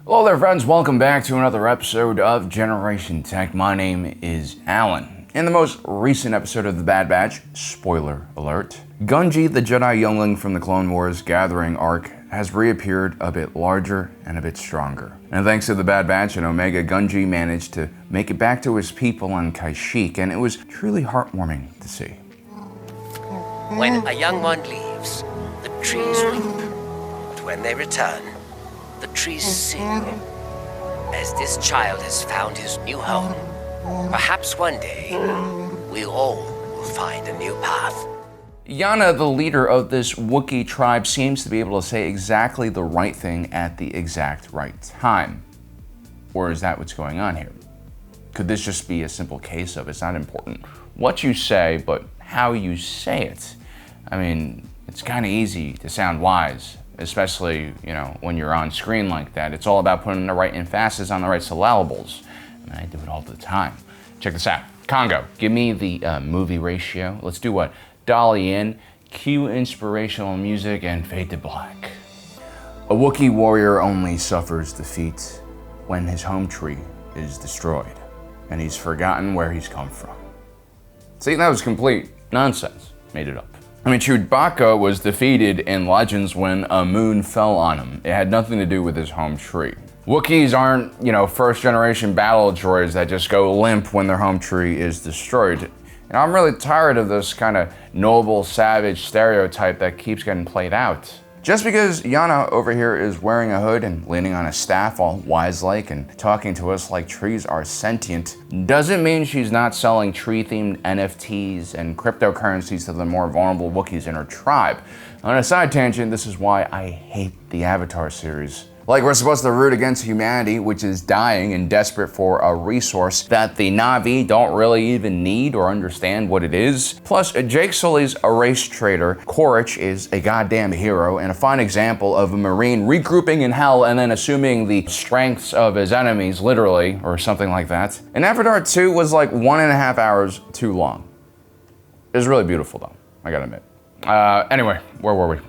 Hello there friends, welcome back to another episode of Generation Tech. My name is Alan. In the most recent episode of The Bad Batch, spoiler alert, Gungi, the Jedi youngling from the Clone Wars Gathering arc, has reappeared a bit larger and a bit stronger. And thanks to the Bad Batch and Omega, Gungi managed to make it back to his people on Kashyyyk, and it was truly heartwarming to see. When a young one leaves, the trees weep. But when they return, the trees sing. As this child has found his new home, perhaps one day, we all will find a new path. Yana, the leader of this Wookie tribe, seems to be able to say exactly the right thing at the exact right time. Or is that what's going on here? Could this just be a simple case of it's not important what you say, but how you say it? I mean, it's kind of easy to sound wise, especially, when you're on screen like that. It's all about putting the right emphasis on the right syllables. I mean, I do it all the time. Check this out. Congo, give me the movie ratio. Let's do what? Dolly in, cue inspirational music, and fade to black. A Wookiee warrior only suffers defeat when his home tree is destroyed, and he's forgotten where he's come from. See, that was complete nonsense. Made it up. I mean, Chewbacca was defeated in Legends when a moon fell on him. It had nothing to do with his home tree. Wookiees aren't, first generation battle droids that just go limp when their home tree is destroyed. And I'm really tired of this kind of noble, savage stereotype that keeps getting played out. Just because Yana over here is wearing a hood and leaning on a staff all wise-like and talking to us like trees are sentient, doesn't mean she's not selling tree-themed NFTs and cryptocurrencies to the more vulnerable Wookiees in her tribe. On a side tangent, this is why I hate the Avatar series. Like, we're supposed to root against humanity, which is dying and desperate for a resource that the Na'vi don't really even need or understand what it is. Plus, Jake Sully's a race traitor. Quaritch is a goddamn hero and a fine example of a Marine regrouping in hell and then assuming the strengths of his enemies, literally, or something like that. And Avatar 2 was like 1.5 hours too long. It was really beautiful, though, I gotta admit. Anyway, where were we?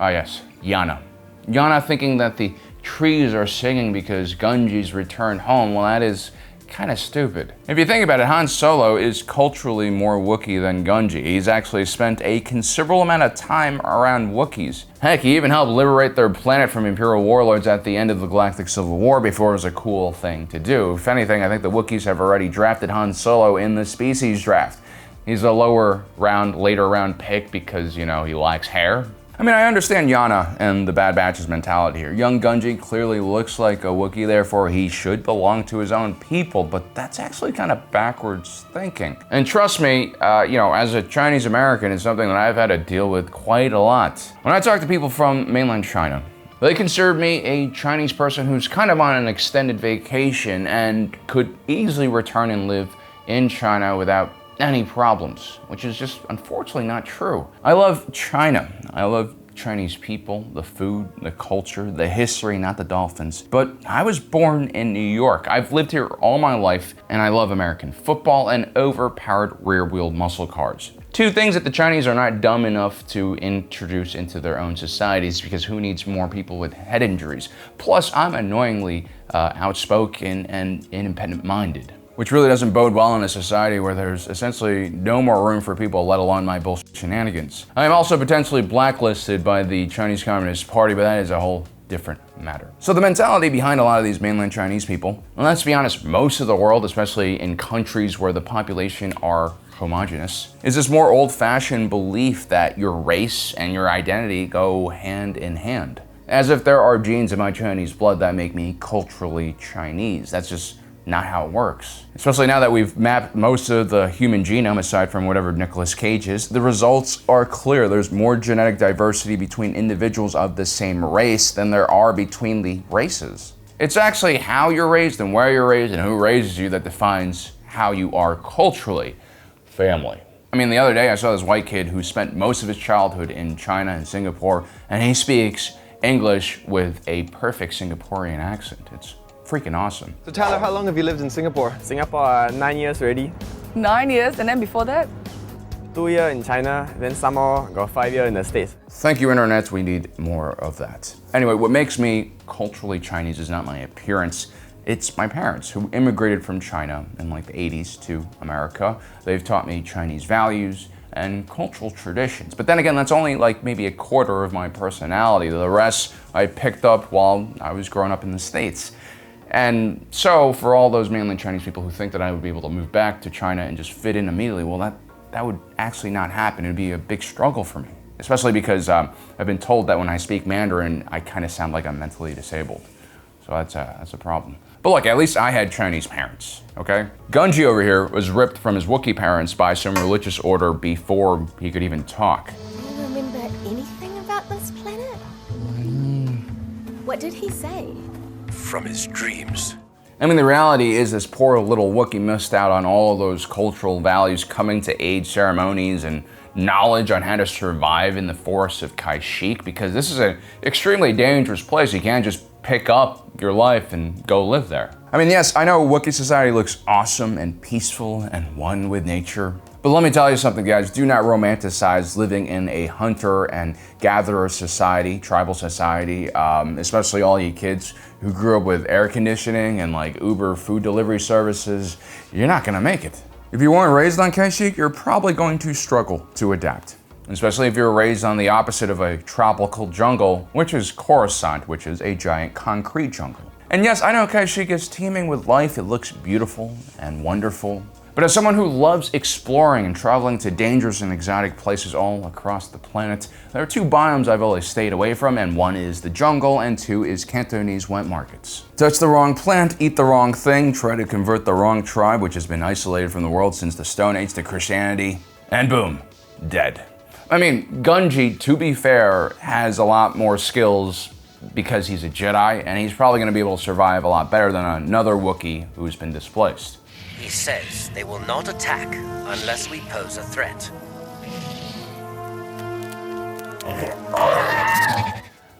Ah, yes, Yana. Yana thinking that the trees are singing because Gungi's returned home, well, that is kind of stupid. If you think about it, Han Solo is culturally more Wookiee than Gungi. He's actually spent a considerable amount of time around Wookiees. Heck, he even helped liberate their planet from Imperial warlords at the end of the Galactic Civil War before it was a cool thing to do. If anything, I think the Wookiees have already drafted Han Solo in the species draft. He's a later round pick because, he lacks hair. I mean, I understand Yana and the Bad Batch's mentality here. Young Gungi clearly looks like a Wookiee, therefore he should belong to his own people, but that's actually kind of backwards thinking. And trust me, as a Chinese American, it's something that I've had to deal with quite a lot. When I talk to people from mainland China, they consider me a Chinese person who's kind of on an extended vacation and could easily return and live in China without any problems, which is just unfortunately not true. I love China. I love Chinese people, the food, the culture, the history, not the dolphins. But I was born in New York. I've lived here all my life, and I love American football and overpowered rear-wheel muscle cars. Two things that the Chinese are not dumb enough to introduce into their own societies, because who needs more people with head injuries? Plus, I'm annoyingly outspoken and independent-minded, which really doesn't bode well in a society where there's essentially no more room for people, let alone my bullshit shenanigans. I am also potentially blacklisted by the Chinese Communist Party, but that is a whole different matter. So the mentality behind a lot of these mainland Chinese people, and let's be honest, most of the world, especially in countries where the population are homogenous, is this more old-fashioned belief that your race and your identity go hand in hand. As if there are genes in my Chinese blood that make me culturally Chinese. That's just not how it works. Especially now that we've mapped most of the human genome, aside from whatever Nicolas Cage is, the results are clear. There's more genetic diversity between individuals of the same race than there are between the races. It's actually how you're raised and where you're raised and who raises you that defines how you are culturally. Family. I mean, the other day I saw this white kid who spent most of his childhood in China and Singapore, and he speaks English with a perfect Singaporean accent. It's freaking awesome. So Tyler, how long have you lived in Singapore? Singapore, 9 years already. 9 years, and then before that? 2 years in China, then some more got 5 years in the States. Thank you, Internet. We need more of that. Anyway, what makes me culturally Chinese is not my appearance. It's my parents who immigrated from China in like the 80s to America. They've taught me Chinese values and cultural traditions. But then again, that's only like maybe a quarter of my personality. The rest I picked up while I was growing up in the States. And so for all those mainland Chinese people who think that I would be able to move back to China and just fit in immediately, well, that would actually not happen. It'd be a big struggle for me, especially because I've been told that when I speak Mandarin, I kind of sound like I'm mentally disabled. So that's a problem. But look, at least I had Chinese parents, okay? Gungi over here was ripped from his Wookiee parents by some religious order before he could even talk. Do you remember anything about this planet? What did he say? From his dreams. I mean, the reality is this poor little Wookiee missed out on all of those cultural values, coming to age ceremonies, and knowledge on how to survive in the forests of Kashyyyk, because this is an extremely dangerous place. You can't just pick up your life and go live there. I mean, yes, I know Wookiee society looks awesome and peaceful and one with nature, but let me tell you something, guys. Do not romanticize living in a hunter and gatherer society, tribal society, especially all you kids who grew up with air conditioning and like Uber food delivery services. You're not gonna make it. If you weren't raised on Kashyyyk, you're probably going to struggle to adapt. Especially if you're raised on the opposite of a tropical jungle, which is Coruscant, which is a giant concrete jungle. And yes, I know Kashyyyk is teeming with life. It looks beautiful and wonderful. But as someone who loves exploring and traveling to dangerous and exotic places all across the planet, there are two biomes I've always stayed away from, and one is the jungle, and two is Cantonese wet markets. Touch the wrong plant, eat the wrong thing, try to convert the wrong tribe, which has been isolated from the world since the Stone Age to Christianity, and boom, dead. I mean, Gungi, to be fair, has a lot more skills because he's a Jedi, and he's probably going to be able to survive a lot better than another Wookiee who's been displaced. He says they will not attack unless we pose a threat.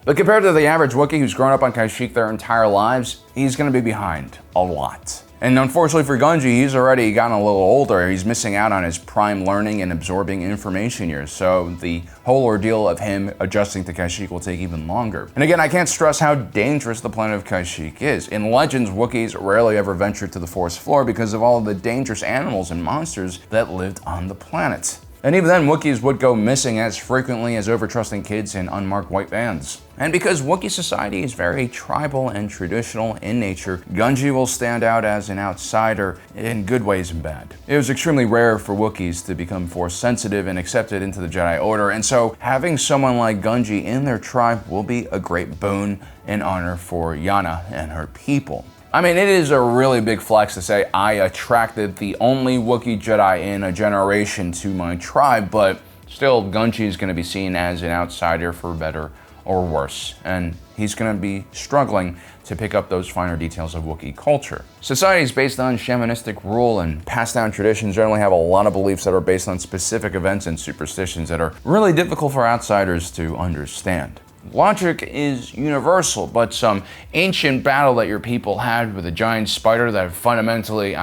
But compared to the average Wookiee who's grown up on Kashyyyk their entire lives, he's going to be behind a lot. And unfortunately for Gungi, he's already gotten a little older. He's missing out on his prime learning and absorbing information years. So the whole ordeal of him adjusting to Kashyyyk will take even longer. And again, I can't stress how dangerous the planet of Kashyyyk is. In Legends, Wookiees rarely ever ventured to the forest floor because of all of the dangerous animals and monsters that lived on the planet. And even then, Wookiees would go missing as frequently as overtrusting kids in unmarked white vans. And because Wookiee society is very tribal and traditional in nature, Gungi will stand out as an outsider in good ways and bad. It was extremely rare for Wookiees to become force sensitive and accepted into the Jedi Order, and so having someone like Gungi in their tribe will be a great boon and honor for Yana and her people. I mean, it is a really big flex to say I attracted the only Wookiee Jedi in a generation to my tribe, but still, Gungi is going to be seen as an outsider for better or worse, and he's going to be struggling to pick up those finer details of Wookiee culture. Societies based on shamanistic rule and passed down traditions generally have a lot of beliefs that are based on specific events and superstitions that are really difficult for outsiders to understand. Logic is universal, but some ancient battle that your people had with a giant spider that fundamentally,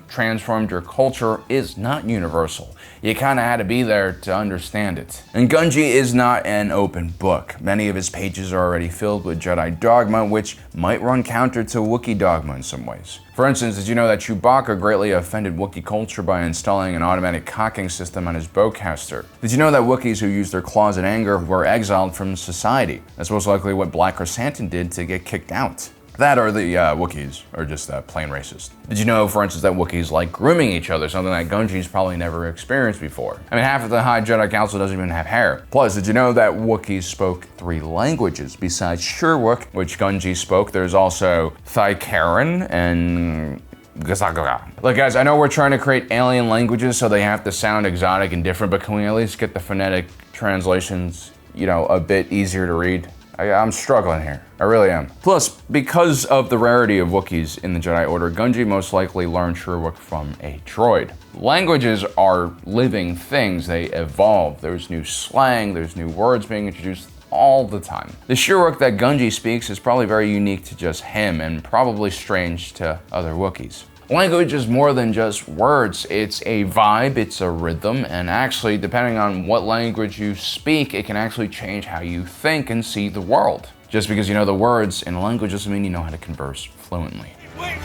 transformed your culture is not universal. You kind of had to be there to understand it. And Gungi is not an open book. Many of his pages are already filled with Jedi dogma, which might run counter to Wookiee dogma in some ways. For instance, did you know that Chewbacca greatly offended Wookiee culture by installing an automatic cocking system on his bowcaster? Did you know that Wookiees who used their claws in anger were exiled from society? That's most likely what Black Chrysanthemum did to get kicked out. That or the Wookiees are just plain racist. Did you know, for instance, that Wookiees like grooming each other, something that Gungi's probably never experienced before? I mean, half of the High Jedi Council doesn't even have hair. Plus, did you know that Wookiees spoke 3 languages besides Sherwook, which Gungi spoke? There's also Thaikaran and Look, guys, I know we're trying to create alien languages so they have to sound exotic and different, but can we at least get the phonetic translations, a bit easier to read? I'm struggling here. I really am. Plus, because of the rarity of Wookiees in the Jedi Order, Gungi most likely learned Sherwook from a droid. Languages are living things. They evolve. There's new slang, there's new words being introduced all the time. The Sherwook that Gungi speaks is probably very unique to just him and probably strange to other Wookiees. Language is more than just words. It's a vibe, it's a rhythm, and actually, depending on what language you speak, it can actually change how you think and see the world. Just because you know the words in a language doesn't mean you know how to converse fluently. Wait!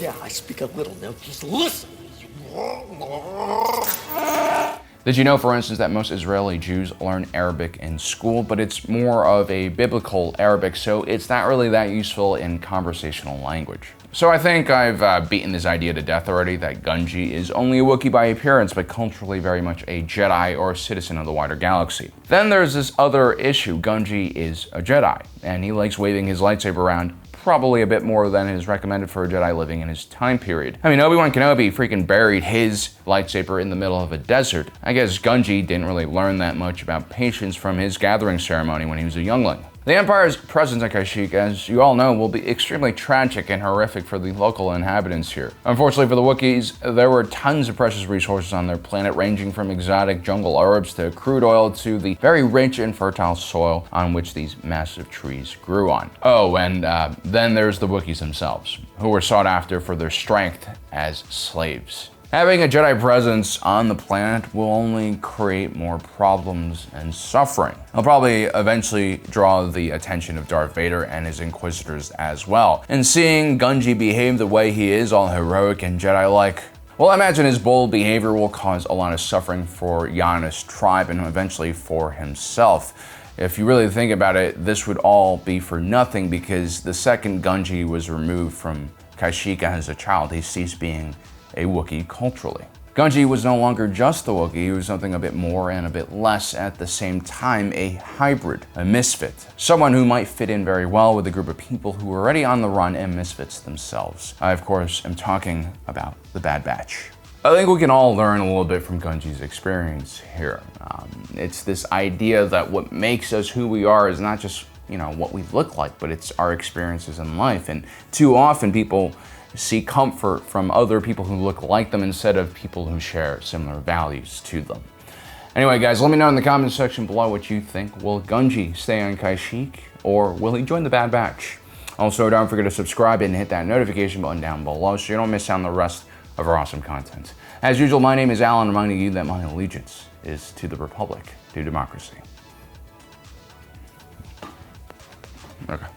Yeah, I speak a little now. Just listen. Did you know, for instance, that most Israeli Jews learn Arabic in school, but it's more of a biblical Arabic, so it's not really that useful in conversational language. So I think I've beaten this idea to death already, that Gungi is only a Wookiee by appearance, but culturally very much a Jedi or a citizen of the wider galaxy. Then there's this other issue. Gungi is a Jedi, and he likes waving his lightsaber around probably a bit more than is recommended for a Jedi living in his time period. I mean, Obi-Wan Kenobi freaking buried his lightsaber in the middle of a desert. I guess Gungi didn't really learn that much about patience from his gathering ceremony when he was a youngling. The Empire's presence on Kashyyyk, as you all know, will be extremely tragic and horrific for the local inhabitants here. Unfortunately for the Wookiees, there were tons of precious resources on their planet, ranging from exotic jungle herbs to crude oil to the very rich and fertile soil on which these massive trees grew on. Oh, and then there's the Wookiees themselves, who were sought after for their strength as slaves. Having a Jedi presence on the planet will only create more problems and suffering. It'll probably eventually draw the attention of Darth Vader and his Inquisitors as well. And seeing Gungi behave the way he is, all heroic and Jedi-like, well, I imagine his bold behavior will cause a lot of suffering for Yana's tribe and eventually for himself. If you really think about it, this would all be for nothing, because the second Gungi was removed from Kashyyyk as a child, he ceased being a Wookiee culturally. Gungi was no longer just a Wookiee, he was something a bit more and a bit less at the same time, a hybrid, a misfit. Someone who might fit in very well with a group of people who were already on the run and misfits themselves. I, of course, am talking about the Bad Batch. I think we can all learn a little bit from Gungi's experience here. It's this idea that what makes us who we are is not just, what we look like, but it's our experiences in life. And too often people seek comfort from other people who look like them instead of people who share similar values to them. Anyway, guys, let me know in the comment section below what you think. Will Gungi stay on Kashyyyk, or will he join the Bad Batch? Also, don't forget to subscribe and hit that notification button down below so you don't miss out on the rest of our awesome content. As usual, my name is Alan, reminding you that my allegiance is to the Republic, to democracy. Okay.